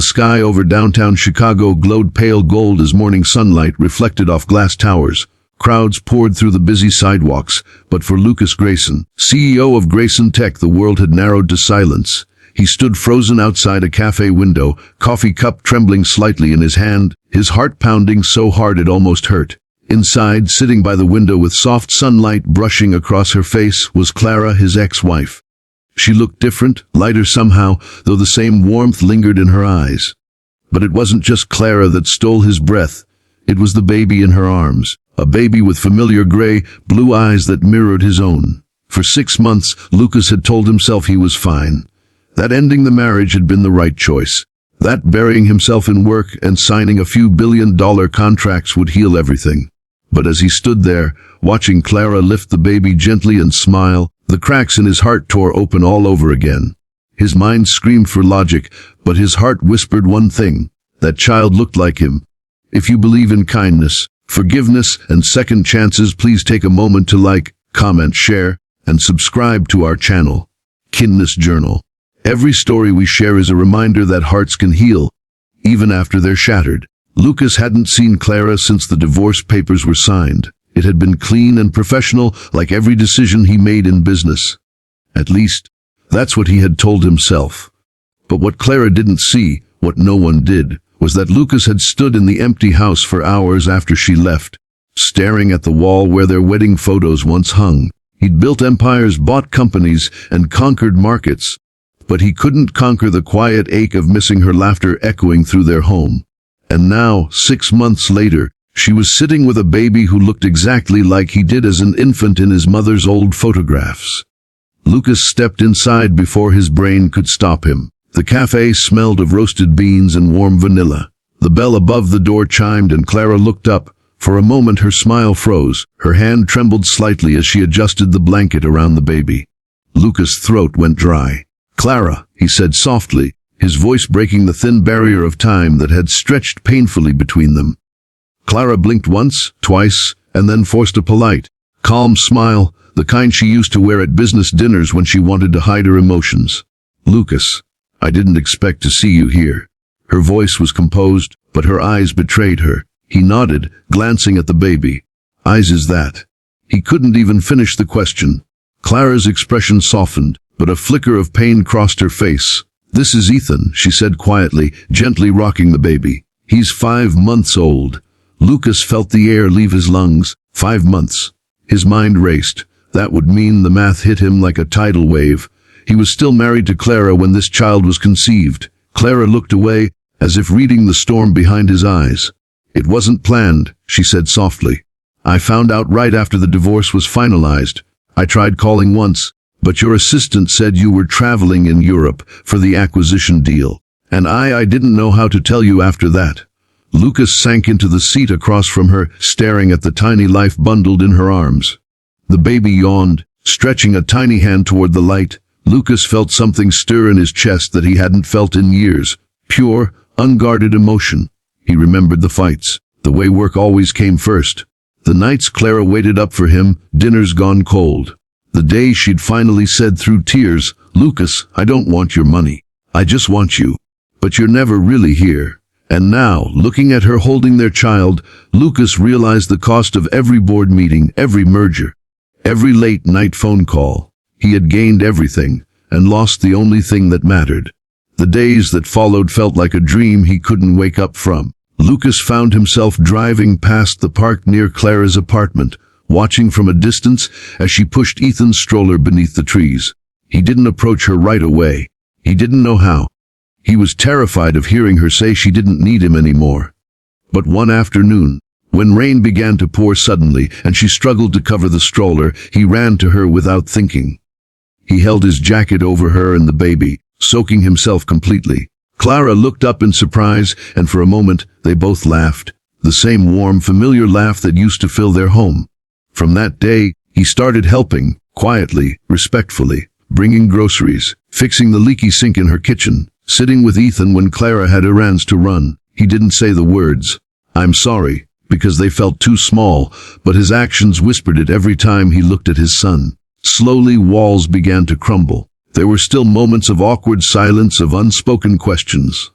The sky over downtown Chicago glowed pale gold as morning sunlight reflected off glass towers. Crowds poured through the busy sidewalks, but for Lucas Grayson, CEO of Grayson Tech, the world had narrowed to silence. He stood frozen outside a cafe window, coffee cup trembling slightly in his hand, his heart pounding so hard it almost hurt. Inside, sitting by the window with soft sunlight brushing across her face, was Clara, his ex-wife. She looked different, lighter somehow, though the same warmth lingered in her eyes. But it wasn't just Clara that stole his breath. It was the baby in her arms, a baby with familiar gray, blue eyes that mirrored his own. For 6 months, Lucas had told himself he was fine. That ending the marriage had been the right choice. That burying himself in work and signing a few billion-dollar contracts would heal everything. But as he stood there, watching Clara lift the baby gently and smile, the cracks in his heart tore open all over again. His mind screamed for logic, but his heart whispered one thing: that child looked like him. If you believe in kindness, forgiveness, and second chances, please take a moment to like, comment, share, and subscribe to our channel, Kindness Journal. Every story we share is a reminder that hearts can heal, even after they're shattered. Lucas hadn't seen Clara since the divorce papers were signed. It had been clean and professional, like every decision he made in business. At least, that's what he had told himself. But what Clara didn't see, what no one did, was that Lucas had stood in the empty house for hours after she left, staring at the wall where their wedding photos once hung. He'd built empires, bought companies, and conquered markets, but he couldn't conquer the quiet ache of missing her laughter echoing through their home. And now, 6 months later, she was sitting with a baby who looked exactly like he did as an infant in his mother's old photographs. Lucas stepped inside before his brain could stop him. The cafe smelled of roasted beans and warm vanilla. The bell above the door chimed and Clara looked up. For a moment her smile froze. Her hand trembled slightly as she adjusted the blanket around the baby. Lucas' throat went dry. "Clara," he said softly, his voice breaking the thin barrier of time that had stretched painfully between them. Clara blinked once, twice, and then forced a polite, calm smile, the kind she used to wear at business dinners when she wanted to hide her emotions. "Lucas, I didn't expect to see you here." Her voice was composed, but her eyes betrayed her. He nodded, glancing at the baby. "Eyes is that?" He couldn't even finish the question. Clara's expression softened, but a flicker of pain crossed her face. "This is Ethan," she said quietly, gently rocking the baby. "He's 5 months old." Lucas felt the air leave his lungs. 5 months. His mind raced. That would mean the math hit him like a tidal wave. He was still married to Clara when this child was conceived. Clara looked away, as if reading the storm behind his eyes. "It wasn't planned," she said softly. "I found out right after the divorce was finalized. I tried calling once, but your assistant said you were traveling in Europe for the acquisition deal. And I didn't know how to tell you after that." Lucas sank into the seat across from her, staring at the tiny life bundled in her arms. The baby yawned, stretching a tiny hand toward the light. Lucas felt something stir in his chest that he hadn't felt in years. Pure, unguarded emotion. He remembered the fights, the way work always came first. The nights Clara waited up for him, dinners gone cold. The day she'd finally said through tears, "Lucas, I don't want your money. I just want you. But you're never really here." And now, looking at her holding their child, Lucas realized the cost of every board meeting, every merger, every late-night phone call. He had gained everything, and lost the only thing that mattered. The days that followed felt like a dream he couldn't wake up from. Lucas found himself driving past the park near Clara's apartment, watching from a distance as she pushed Ethan's stroller beneath the trees. He didn't approach her right away. He didn't know how. He was terrified of hearing her say she didn't need him anymore. But one afternoon, when rain began to pour suddenly and she struggled to cover the stroller, he ran to her without thinking. He held his jacket over her and the baby, soaking himself completely. Clara looked up in surprise, and for a moment they both laughed, the same warm, familiar laugh that used to fill their home. From that day, he started helping, quietly, respectfully, bringing groceries, fixing the leaky sink in her kitchen, sitting with Ethan when Clara had errands to run. He didn't say the words, "I'm sorry," because they felt too small, but his actions whispered it every time he looked at his son. Slowly, walls began to crumble. There were still moments of awkward silence, of unspoken questions.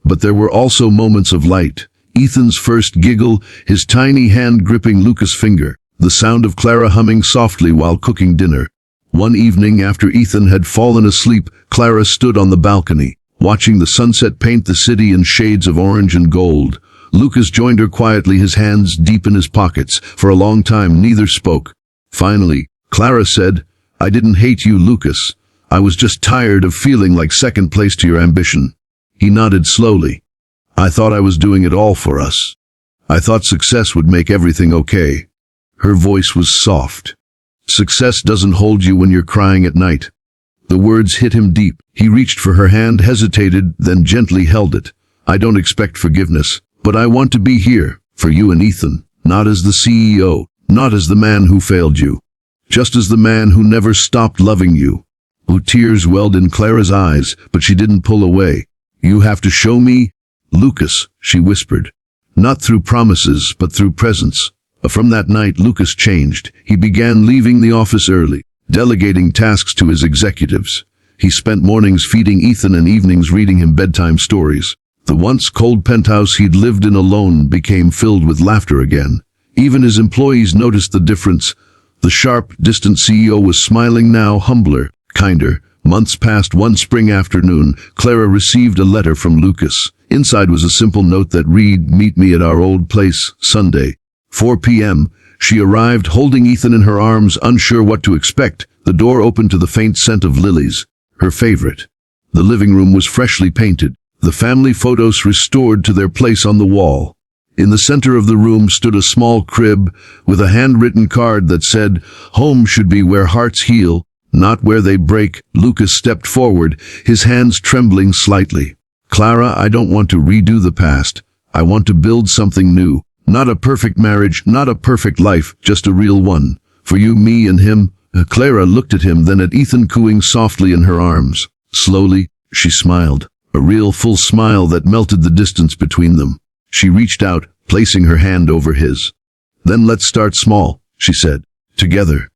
But there were also moments of light. Ethan's first giggle, his tiny hand gripping Lucas' finger, the sound of Clara humming softly while cooking dinner. One evening after Ethan had fallen asleep, Clara stood on the balcony, watching the sunset paint the city in shades of orange and gold. Lucas joined her quietly, his hands deep in his pockets. For a long time, neither spoke. Finally, Clara said, "I didn't hate you, Lucas. I was just tired of feeling like second place to your ambition." He nodded slowly. "I thought I was doing it all for us. I thought success would make everything okay." Her voice was soft. "Success doesn't hold you when you're crying at night." The words hit him deep. He reached for her hand, hesitated, then gently held it. "I don't expect forgiveness, but I want to be here, for you and Ethan, not as the CEO, not as the man who failed you, just as the man who never stopped loving you." Tears welled in Clara's eyes, but she didn't pull away. "You have to show me, Lucas," she whispered. "Not through promises, but through presence." From that night, Lucas changed. He began leaving the office early, delegating tasks to his executives. He spent mornings feeding Ethan and evenings reading him bedtime stories. The once cold penthouse he'd lived in alone became filled with laughter again. Even his employees noticed the difference. The sharp, distant CEO was smiling now, humbler, kinder. Months passed. One spring afternoon, Clara received a letter from Lucas. Inside was a simple note that read, "Meet me at our old place, Sunday, 4 p.m. She arrived, holding Ethan in her arms, unsure what to expect. The door opened to the faint scent of lilies, her favorite. The living room was freshly painted, the family photos restored to their place on the wall. In the center of the room stood a small crib with a handwritten card that said, "Home should be where hearts heal, not where they break." Lucas stepped forward, his hands trembling slightly. "Clara, I don't want to redo the past. I want to build something new. Not a perfect marriage, not a perfect life, just a real one. For you, me, and him." Clara looked at him, then at Ethan cooing softly in her arms. Slowly, she smiled, a real full smile that melted the distance between them. She reached out, placing her hand over his. "Then let's start small," she said. "Together."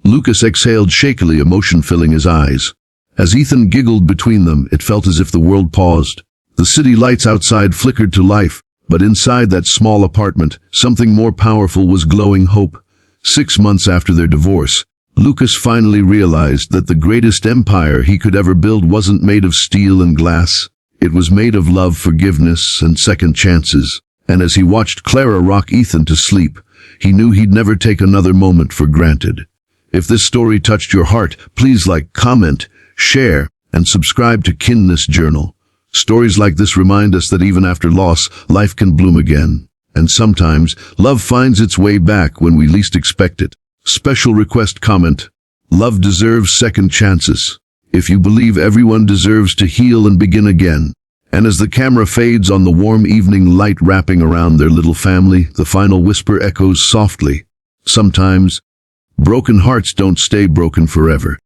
Lucas exhaled shakily, emotion filling his eyes. As Ethan giggled between them, it felt as if the world paused. The city lights outside flickered to life, but inside that small apartment, something more powerful was glowing: hope. 6 months after their divorce, Lucas finally realized that the greatest empire he could ever build wasn't made of steel and glass. It was made of love, forgiveness, and second chances. And as he watched Clara rock Ethan to sleep, he knew he'd never take another moment for granted. If this story touched your heart, please like, comment, share, and subscribe to Kindness Journal. Stories like this remind us that even after loss, life can bloom again. And sometimes, love finds its way back when we least expect it. Special request comment: love deserves second chances. If you believe everyone deserves to heal and begin again. And as the camera fades on the warm evening light wrapping around their little family, the final whisper echoes softly. Sometimes, broken hearts don't stay broken forever.